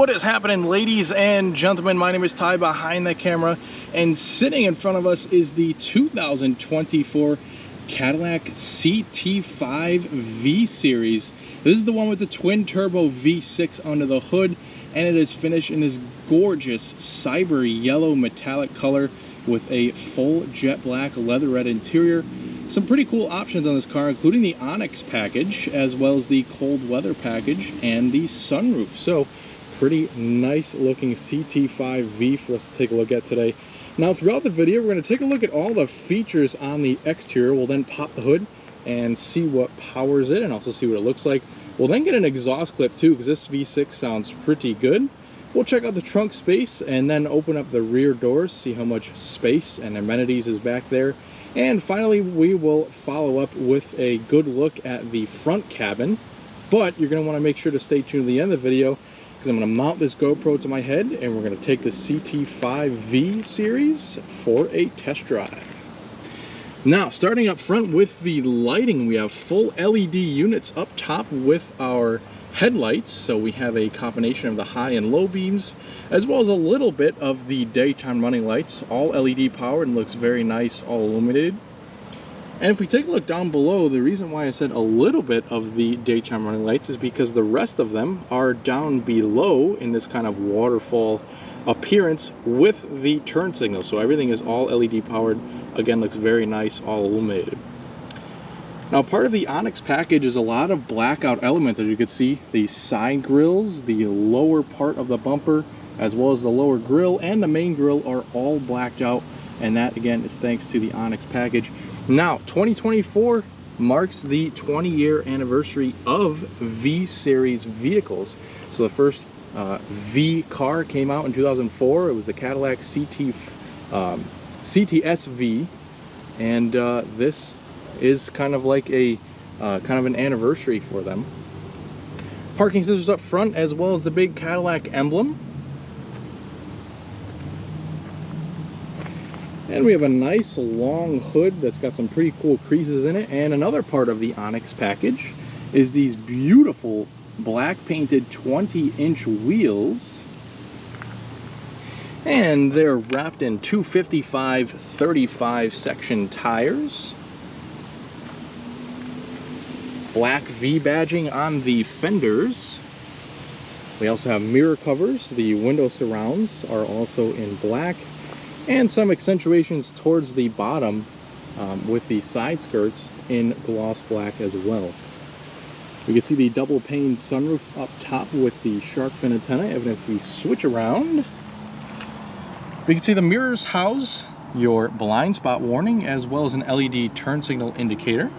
What is happening, ladies and gentlemen? My name is Ty behind the camera, and sitting in front of us is the 2024 Cadillac CT5 V Series. This is the one with the twin turbo V6 under the hood, and it is finished in this gorgeous cyber yellow metallic color with a full jet black leather red interior. Some pretty cool options on this car, including the Onyx package, as well as the cold weather package and the sunroof. So pretty nice looking CT5V for us to take a look at today. Now throughout the video, we're going to take a look at all the features on the exterior. We'll then pop the hood and see what powers it and also see what it looks like. We'll then get an exhaust clip too, because this V6 sounds pretty good. We'll check out the trunk space and then open up the rear doors, see how much space and amenities is back there. And finally, we will follow up with a good look at the front cabin. But you're going to want to make sure to stay tuned to the end of the video, because I'm going to mount this GoPro to my head and we're going to take the CT5V series for a test drive. Now, starting up front with the lighting, we have full LED units up top with our headlights. So we have a combination of the high and low beams, as well as a little bit of the daytime running lights, all LED powered and looks very nice, all illuminated. And if we take a look down below, the reason why I said a little bit of the daytime running lights is because the rest of them are down below in this kind of waterfall appearance with the turn signal. So everything is all LED powered. Again, looks very nice, all illuminated. Now, part of the Onyx package is a lot of blackout elements. As you can see, the side grills, the lower part of the bumper, as well as the lower grille and the main grille are all blacked out. And that, again, is thanks to the Onyx package. Now, 2024 marks the 20-year anniversary of V-Series vehicles. So the first V car came out in 2004. It was the Cadillac CTSV. And this is kind of like a kind of an anniversary for them. Parking sensors up front, as well as the big Cadillac emblem. And we have a nice long hood that's got some pretty cool creases in it. And another part of the Onyx package is these beautiful black painted 20-inch wheels. And they're wrapped in 255/35 section tires. Black V badging on the fenders. We also have mirror covers. The window surrounds are also in black. And some accentuations towards the bottom with the side skirts in gloss black as well. We can see the double pane sunroof up top with the shark fin antenna. And if we switch around, we can see the mirrors house your blind spot warning, as well as an LED turn signal indicator.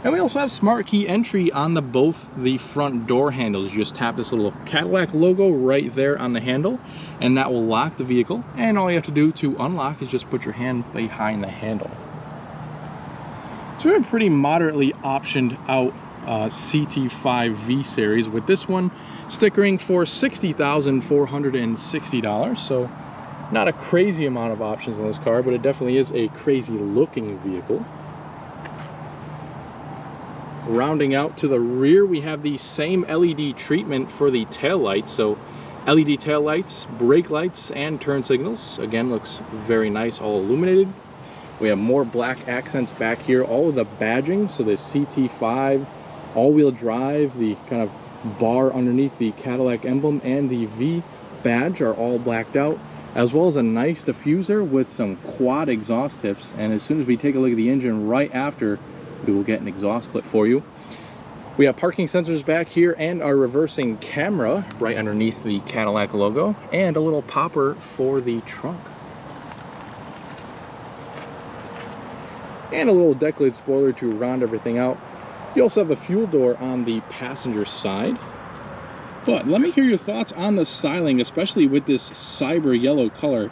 And we also have smart key entry on both the front door handles. You just tap this little Cadillac logo right there on the handle, and that will lock the vehicle. And all you have to do to unlock is just put your hand behind the handle. So we have a pretty moderately optioned out CT5V series, with this one stickering for $60,460. So not a crazy amount of options on this car, but it definitely is a crazy looking vehicle. Rounding out to the rear, we have the same LED treatment for the tail lights. So LED tail lights, brake lights, and turn signals. Again, looks very nice, all illuminated. We have more black accents back here. All of the badging, so the CT5, all-wheel drive, the kind of bar underneath the Cadillac emblem, and the V badge are all blacked out, as well as a nice diffuser with some quad exhaust tips. And as soon as we take a look at the engine right after, we will get an exhaust clip for you. We have parking sensors back here and our reversing camera right underneath the Cadillac logo, and a little popper for the trunk. And a little deck lid spoiler to round everything out. You also have the fuel door on the passenger side. But let me hear your thoughts on the styling, especially with this cyber yellow color.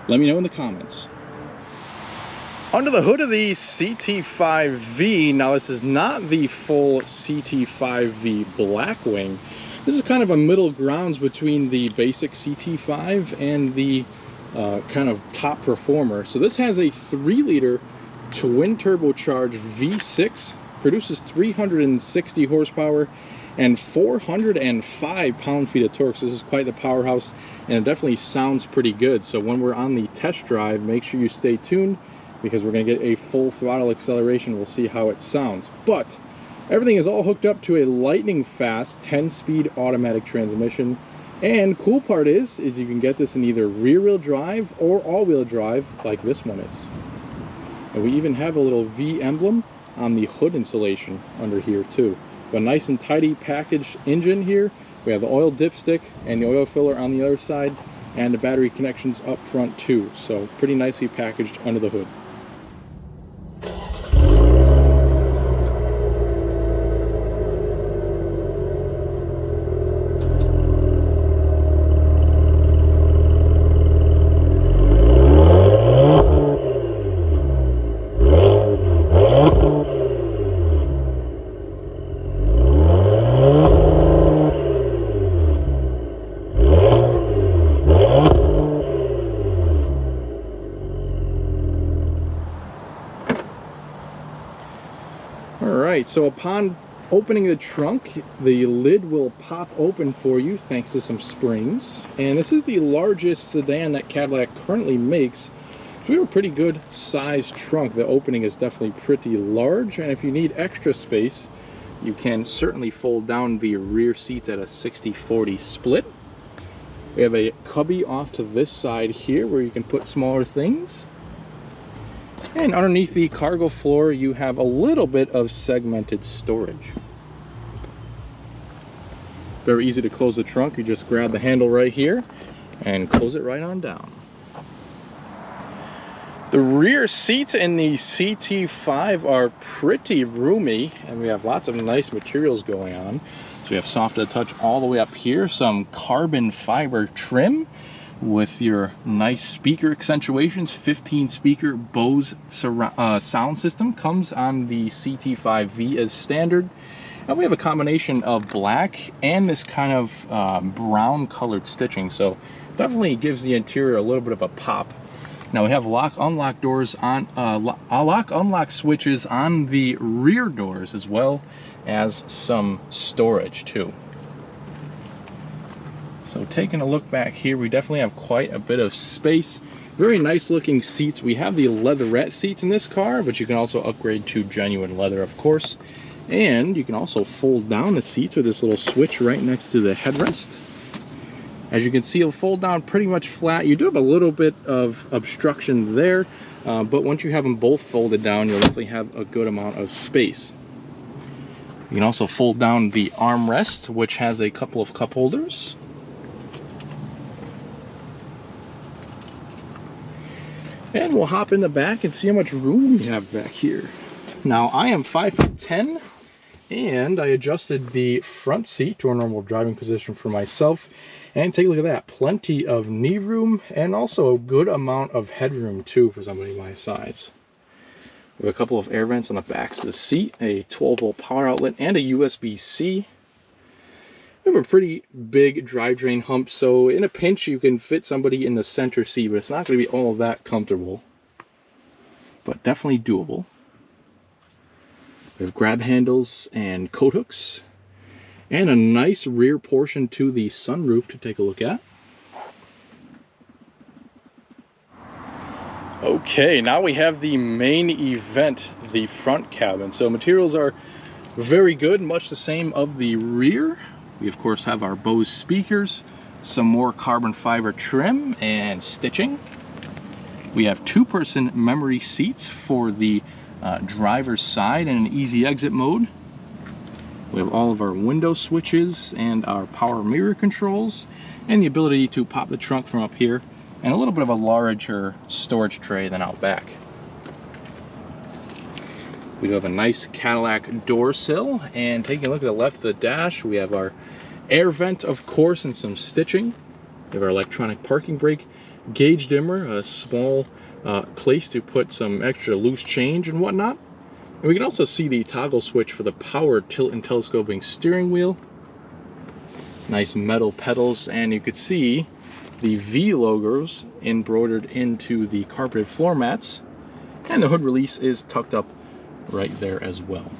Let me know in the comments. Under the hood of the CT5V, now this is not the full CT5V Blackwing. This is kind of a middle grounds between the basic CT5 and the kind of top performer. So this has a 3-liter twin turbocharged V6, produces 360 horsepower, and 405 pound-feet of torque. So this is quite the powerhouse, and it definitely sounds pretty good. So when we're on the test drive, make sure you stay tuned, because we're going to get a full throttle acceleration. We'll see how it sounds. But everything is all hooked up to a lightning fast 10-speed automatic transmission. And cool part is you can get this in either rear-wheel drive or all-wheel drive like this one is. And we even have a little V emblem on the hood insulation under here too. But a nice and tidy packaged engine here. We have the oil dipstick and the oil filler on the other side, and the battery connections up front too. So pretty nicely packaged under the hood. Alright, so upon opening the trunk, the lid will pop open for you thanks to some springs. And this is the largest sedan that Cadillac currently makes. So we have a pretty good sized trunk. The opening is definitely pretty large, and if you need extra space, you can certainly fold down the rear seats at a 60-40 split. We have a cubby off to this side here where you can put smaller things. And underneath the cargo floor, you have a little bit of segmented storage. Very easy to close the trunk. You just grab the handle right here and close it right on down. The rear seats in the CT5 are pretty roomy, and we have lots of nice materials going on. So we have soft to the touch all the way up here, some carbon fiber trim with your nice speaker accentuations. 15 speaker Bose sound system comes on the CT5V as standard. And we have a combination of black and this kind of brown colored stitching, so definitely gives the interior a little bit of a pop. Now we have lock unlock doors on lock unlock switches on the rear doors, as well as some storage too. So taking a look back here, we definitely have quite a bit of space. Very nice looking seats. We have the leatherette seats in this car, but you can also upgrade to genuine leather, of course. And you can also fold down the seats with this little switch right next to the headrest. As you can see, it'll fold down pretty much flat. You do have a little bit of obstruction there, but once you have them both folded down, you'll definitely have a good amount of space. You can also fold down the armrest, which has a couple of cup holders. And we'll hop in the back and see how much room we have back here. Now, I am 5'10", and I adjusted the front seat to a normal driving position for myself. And take a look at that. Plenty of knee room, and also a good amount of headroom too for somebody my size. We have a couple of air vents on the backs of the seat, a 12-volt power outlet, and a USB-C. We have a pretty big drivetrain hump, so in a pinch you can fit somebody in the center seat, but it's not going to be all that comfortable. But definitely doable. We have grab handles and coat hooks, and a nice rear portion to the sunroof to take a look at. Okay, now we have the main event, the front cabin. So materials are very good, much the same of the rear. We of course have our Bose speakers, some more carbon fiber trim and stitching. We have 2-person memory seats for the driver's side and an easy exit mode. We have all of our window switches and our power mirror controls, and the ability to pop the trunk from up here, and a little bit of a larger storage tray than out back. We do have a nice Cadillac door sill, and taking a look at the left of the dash, we have our air vent, of course, and some stitching. We have our electronic parking brake, gauge dimmer, a small place to put some extra loose change and whatnot. And we can also see the toggle switch for the power tilt and telescoping steering wheel. Nice metal pedals, and you could see the V logos embroidered into the carpeted floor mats. And the hood release is tucked up right there as well.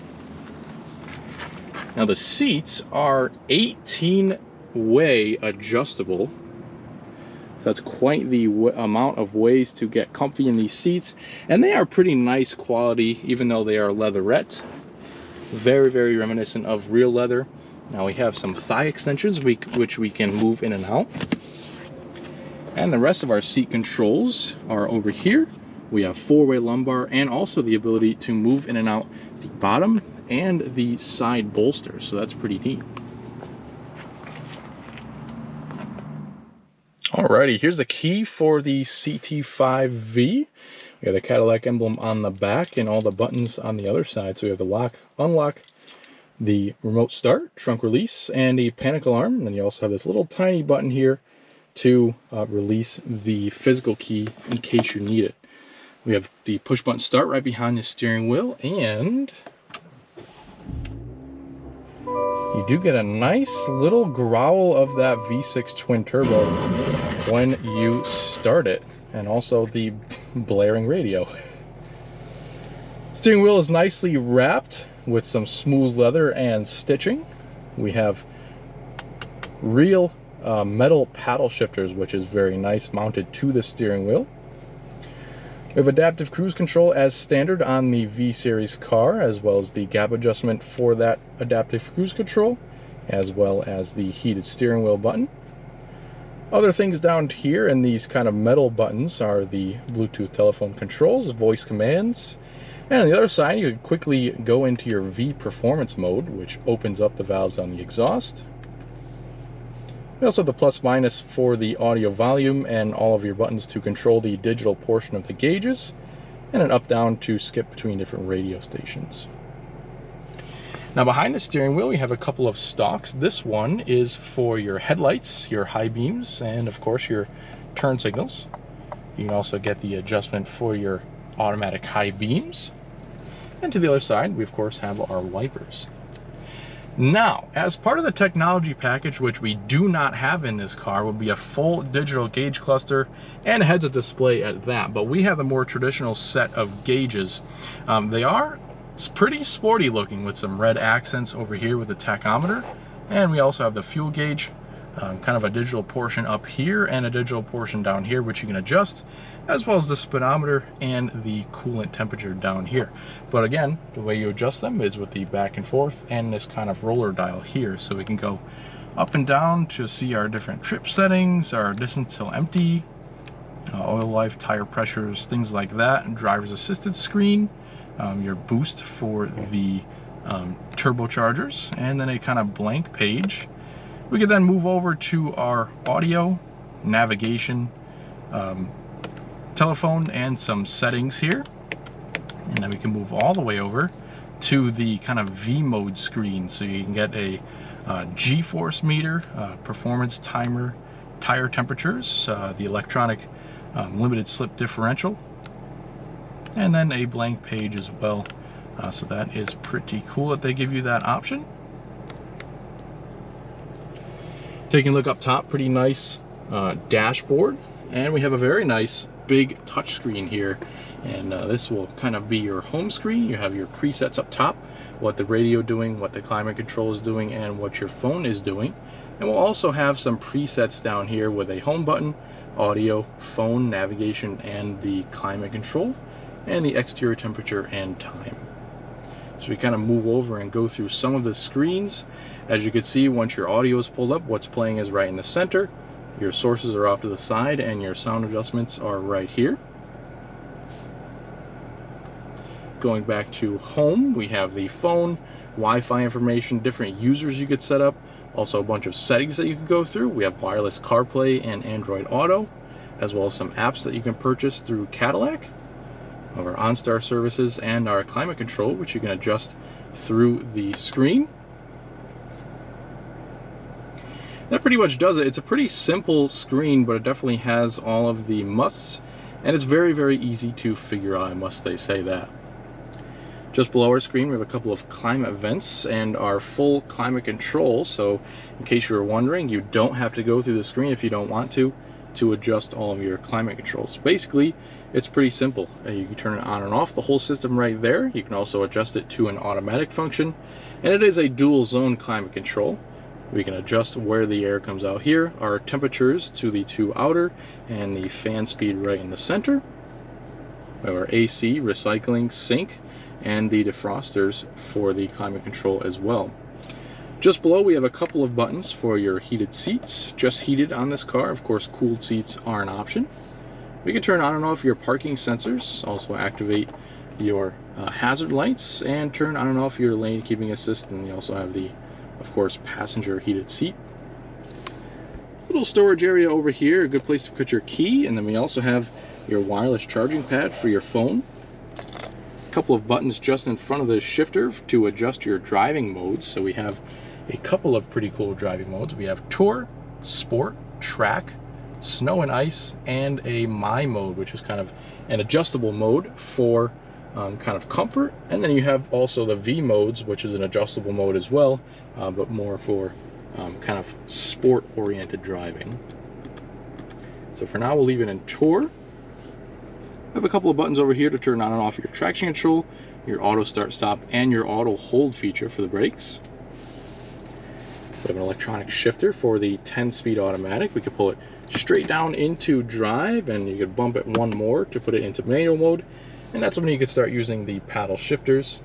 Now the seats are 18-way adjustable. So that's quite the amount of ways to get comfy in these seats. And they are pretty nice quality, even though they are leatherette. Very, very reminiscent of real leather. Now we have some thigh extensions which we can move in and out. And the rest of our seat controls are over here. We have 4-way lumbar and also the ability to move in and out the bottom and the side bolsters, so that's pretty neat. Alrighty, here's the key for the CT5V. We have the Cadillac emblem on the back and all the buttons on the other side. So we have the lock, unlock, the remote start, trunk release, and a panic alarm. And then you also have this little tiny button here to release the physical key in case you need it. We have the push button start right behind the steering wheel, and you do get a nice little growl of that V6 twin turbo when you start it, and also the blaring radio. Steering wheel is nicely wrapped with some smooth leather and stitching. We have real metal paddle shifters, which is very nice, mounted to the steering wheel. We have adaptive cruise control as standard on the V-Series car, as well as the gap adjustment for that adaptive cruise control, as well as the heated steering wheel button. Other things down here in these kind of metal buttons are the Bluetooth telephone controls, voice commands, and on the other side you can quickly go into your V performance mode, which opens up the valves on the exhaust. We also have the plus minus for the audio volume and all of your buttons to control the digital portion of the gauges, and an up down to skip between different radio stations. Now behind the steering wheel we have a couple of stalks. This one is for your headlights, your high beams, and of course your turn signals. You can also get the adjustment for your automatic high beams. And to the other side we of course have our wipers. Now, as part of the technology package, which we do not have in this car, will be a full digital gauge cluster and a heads-up display at that. But we have the more traditional set of gauges. They are pretty sporty looking with some red accents over here with the tachometer. And we also have the fuel gauge, kind of a digital portion up here and a digital portion down here, which you can adjust, as well as the speedometer and the coolant temperature down here. But again, the way you adjust them is with the back and forth and this kind of roller dial here, so we can go up and down to see our different trip settings, our distance till empty, oil life, tire pressures, things like that, and driver's assisted screen, your boost for the turbochargers, and then a kind of blank page. We can then move over to our audio, navigation, telephone, and some settings here. And then we can move all the way over to the kind of V mode screen. So you can get a G-force meter, performance timer, tire temperatures, the electronic limited slip differential, and then a blank page as well. So that is pretty cool that they give you that option. Taking a look up top, pretty nice dashboard, and we have a very nice big touchscreen here, and this will kind of be your home screen. You have your presets up top, what the radio doing, what the climate control is doing, and what your phone is doing. And we'll also have some presets down here with a home button, audio, phone, navigation, and the climate control, and the exterior temperature and time. So we kind of move over and go through some of the screens. As you can see, once your audio is pulled up, what's playing is right in the center. Your sources are off to the side, and your sound adjustments are right here. Going back to home, we have the phone, Wi-Fi information, different users you could set up, also a bunch of settings that you could go through. We have wireless CarPlay and Android Auto, as well as some apps that you can purchase through Cadillac, our OnStar services, and our climate control, which you can adjust through the screen. That pretty much does it. It's a pretty simple screen, but it definitely has all of the musts, and it's very, very easy to figure out, I must say that. Just below our screen, we have a couple of climate vents and our full climate control. So in case you were wondering, you don't have to go through the screen if you don't want to. to adjust all of your climate controls. Basically, it's pretty simple. You can turn it on and off the whole system right there. You can also adjust it to an automatic function, and it is a dual zone climate control. We can adjust where the air comes out here, our temperatures to the two outer, and the fan speed right in the center. We have our AC, recycling, sync, and the defrosters for the climate control as well. Just below, we have a couple of buttons for your heated seats. Just heated on this car. Of course, cooled seats are an option. We can turn on and off your parking sensors, also activate your hazard lights, and turn on and off your lane keeping assist. And you also have the, of course, passenger heated seat. Little storage area over here, a good place to put your key. And then we also have your wireless charging pad for your phone. A couple of buttons just in front of the shifter to adjust your driving modes. So we have a couple of pretty cool driving modes. We have Tour, Sport, Track, Snow and Ice, and a My mode, which is kind of an adjustable mode for kind of comfort. And then you have also the V modes, which is an adjustable mode as well, but more for kind of sport-oriented driving. So for now, we'll leave it in Tour. I have a couple of buttons over here to turn on and off your traction control, your auto start stop, and your auto hold feature for the brakes. We have an electronic shifter for the 10-speed automatic. We can pull it straight down into drive, and you could bump it one more to put it into manual mode, and that's when you can start using the paddle shifters.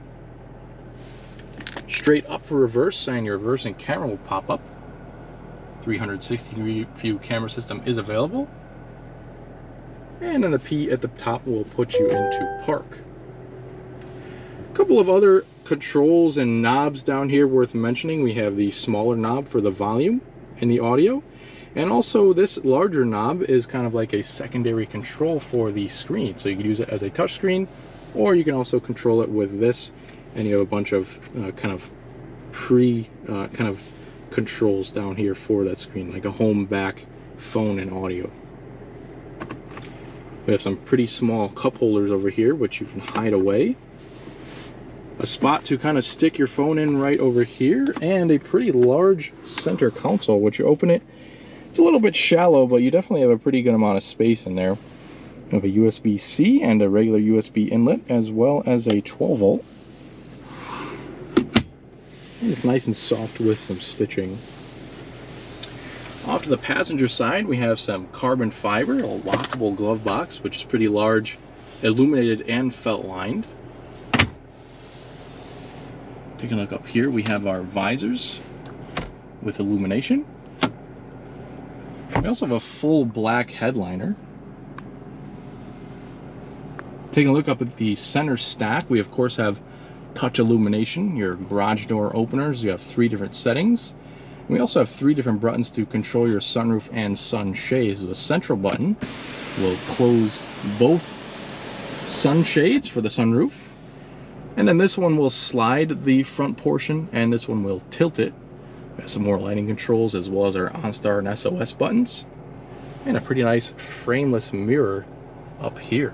Straight up for reverse, and your reversing camera will pop up. 360-degree view camera system is available. And then the P at the top will put you into park. A couple of other controls and knobs down here worth mentioning. We have the smaller knob for the volume and the audio, and also this larger knob is kind of like a secondary control for the screen. So you can use it as a touch screen, or you can also control it with this, and you have a bunch of kind of controls down here for that screen, like a home, back, phone, and audio. We have some pretty small cup holders over here, which you can hide away. A spot to kind of stick your phone in right over here, and a pretty large center console, which you open it. It's a little bit shallow, but you definitely have a pretty good amount of space in there. We have a USB-C and a regular USB inlet, as well as a 12-volt. It's nice and soft with some stitching. Off to the passenger side, we have some carbon fiber, a lockable glove box, which is pretty large, illuminated and felt lined. Take a look up here, we have our visors with illumination. We also have a full black headliner. Taking a look up at the center stack, we of course have touch illumination, your garage door openers. You have 3 different settings. And we also have 3 different buttons to control your sunroof and sunshades. The central button will close both sunshades for the sunroof. And then this one will slide the front portion, and this one will tilt it. We have some more lighting controls, as well as our OnStar and SOS buttons. And a pretty nice frameless mirror up here.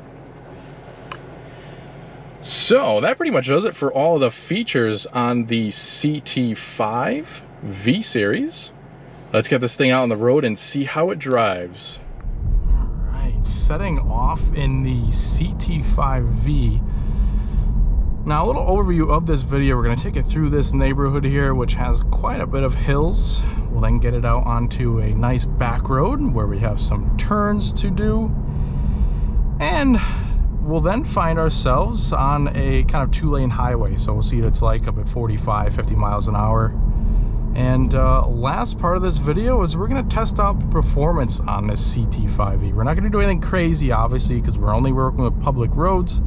So that pretty much does it for all the features on the CT5 V Series. Let's get this thing out on the road and see how it drives. All right, setting off in the CT5V. Now, a little overview of this video. We're going to take it through this neighborhood here, which has quite a bit of hills. We'll then get it out onto a nice back road where we have some turns to do. And we'll then find ourselves on a kind of 2-lane highway. So we'll see what it's like up at 45, 50 miles an hour. And last part of this video is we're going to test out the performance on this CT5E. We're not going to do anything crazy, obviously, because we're only working with public roads.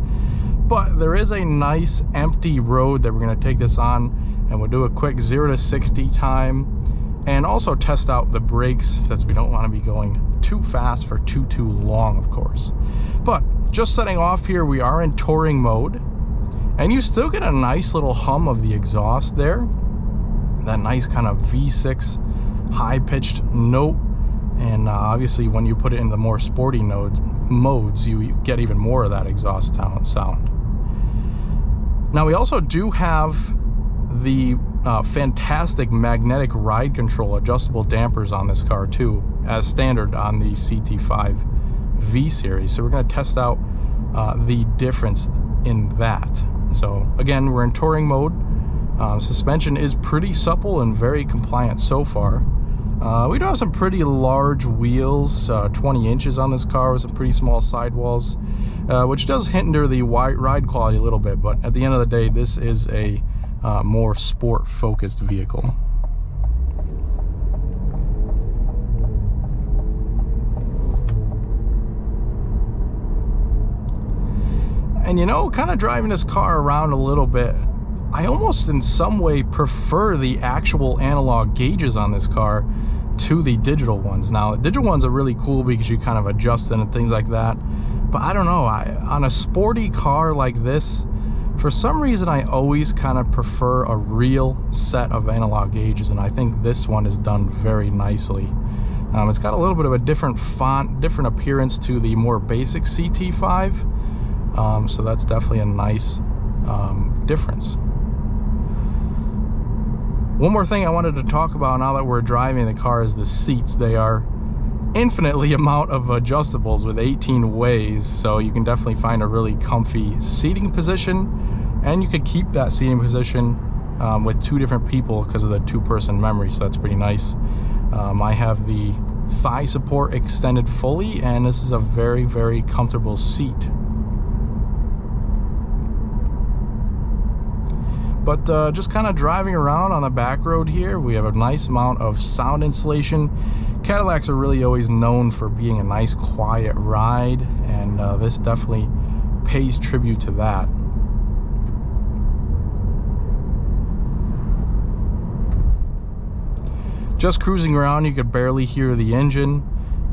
But there is a nice empty road that we're going to take this on, and we'll do a quick 0 to 60 time, and also test out the brakes, since we don't want to be going too fast for too long, of course. But just setting off here, we are in touring mode, and you still get a nice little hum of the exhaust there. That nice kind of V6 high-pitched note, and obviously when you put it in the more sporty modes, you get even more of that exhaust sound. Now we also do have the fantastic magnetic ride control adjustable dampers on this car too, as standard on the CT5 V series. So we're going to test out the difference in that. So again, we're in touring mode. Suspension is pretty supple and very compliant so far. We do have some pretty large wheels, 20 inches on this car with some pretty small sidewalls, which does hinder the ride quality a little bit, but at the end of the day, this is a more sport-focused vehicle. And you know, kind of driving this car around a little bit, I almost in some way prefer the actual analog gauges on this car to the digital ones. Now, the digital ones are really cool because you kind of adjust them and things like that. But I don't know, on a sporty car like this, for some reason I always kind of prefer a real set of analog gauges, and I think this one is done very nicely. It's got a little bit of a different font, different appearance to the more basic CT5, so that's definitely a nice difference. One more thing I wanted to talk about now that we're driving the car is the seats. They are infinitely amount of adjustables with 18 ways, so you can definitely find a really comfy seating position, and you could keep that seating position with two different people because of the two-person memory, so that's pretty nice. I have the thigh support extended fully, and this is a very, very comfortable seat. But just kind of driving around on the back road here, we have a nice amount of sound insulation. Cadillacs are really always known for being a nice quiet ride, and this definitely pays tribute to that. Just cruising around, you could barely hear the engine,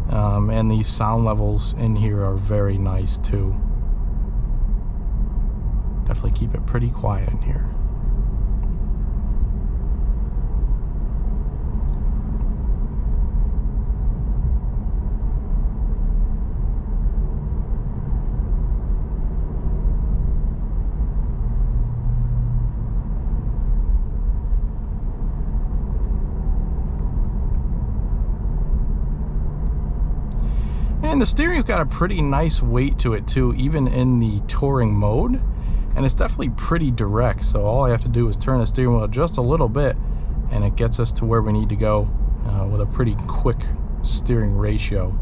and the sound levels in here are very nice too. Definitely keep it pretty quiet in here. And the steering's got a pretty nice weight to it too, even in the touring mode, and it's definitely pretty direct. So all I have to do is turn the steering wheel just a little bit and it gets us to where we need to go with a pretty quick steering ratio.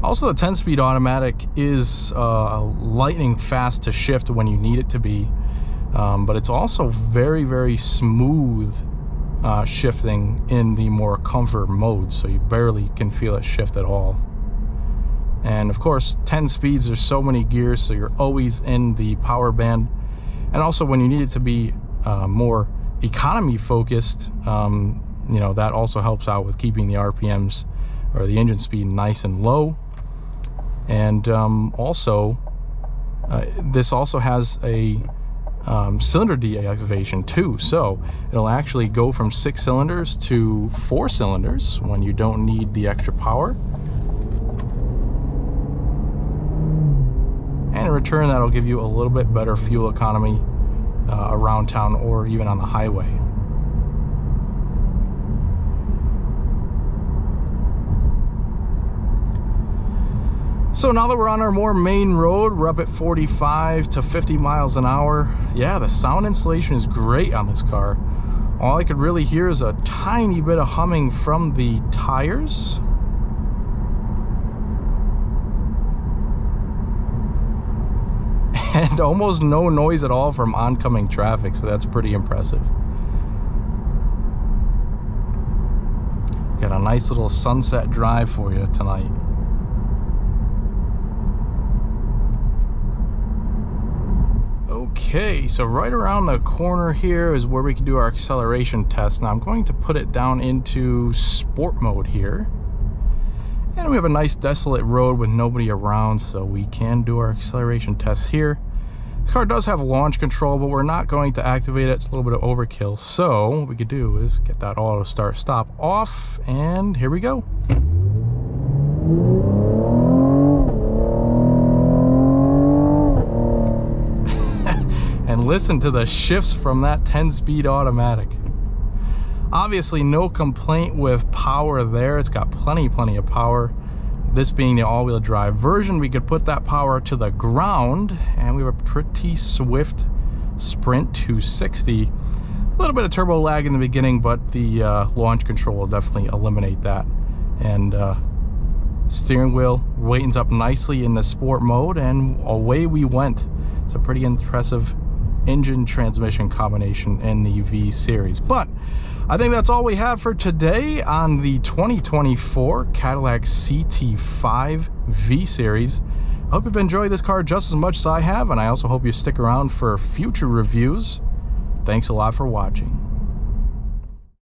Also, the 10-speed automatic is lightning fast to shift when you need it to be. But it's also very, very smooth shifting in the more comfort mode, so you barely can feel it shift at all. And of course, 10 speeds, there's so many gears, so you're always in the power band. And also when you need it to be more economy focused, you know, that also helps out with keeping the RPMs or the engine speed nice and low. And also this also has a cylinder deactivation too, so it'll actually go from 6 cylinders to 4 cylinders when you don't need the extra power, and in return that'll give you a little bit better fuel economy around town or even on the highway. So now that we're on our more main road, we're up at 45 to 50 miles an hour. Yeah, the sound insulation is great on this car. All I could really hear is a tiny bit of humming from the tires. And almost no noise at all from oncoming traffic, so that's pretty impressive. Got a nice little sunset drive for you tonight. Okay, so right around the corner here is where we can do our acceleration test. Now I'm going to put it down into sport mode here. And we have a nice desolate road with nobody around, so we can do our acceleration tests here. This car does have launch control, but we're not going to activate it. It's a little bit of overkill. So what we could do is get that auto start stop off, and here we go. and listen to the shifts from that 10-speed automatic. Obviously no complaint with power there. It's got plenty of power. This being the all-wheel drive version, we could put that power to the ground, and we have a pretty swift Sprint 260. A little bit of turbo lag in the beginning, but the launch control will definitely eliminate that. And steering wheel lightens up nicely in the sport mode, and away we went. It's a pretty impressive engine transmission combination in the V series. But I think that's all we have for today on the 2024 Cadillac CT5 V series. I hope you've enjoyed this car just as much as I have, and I also hope you stick around for future reviews. Thanks a lot for watching.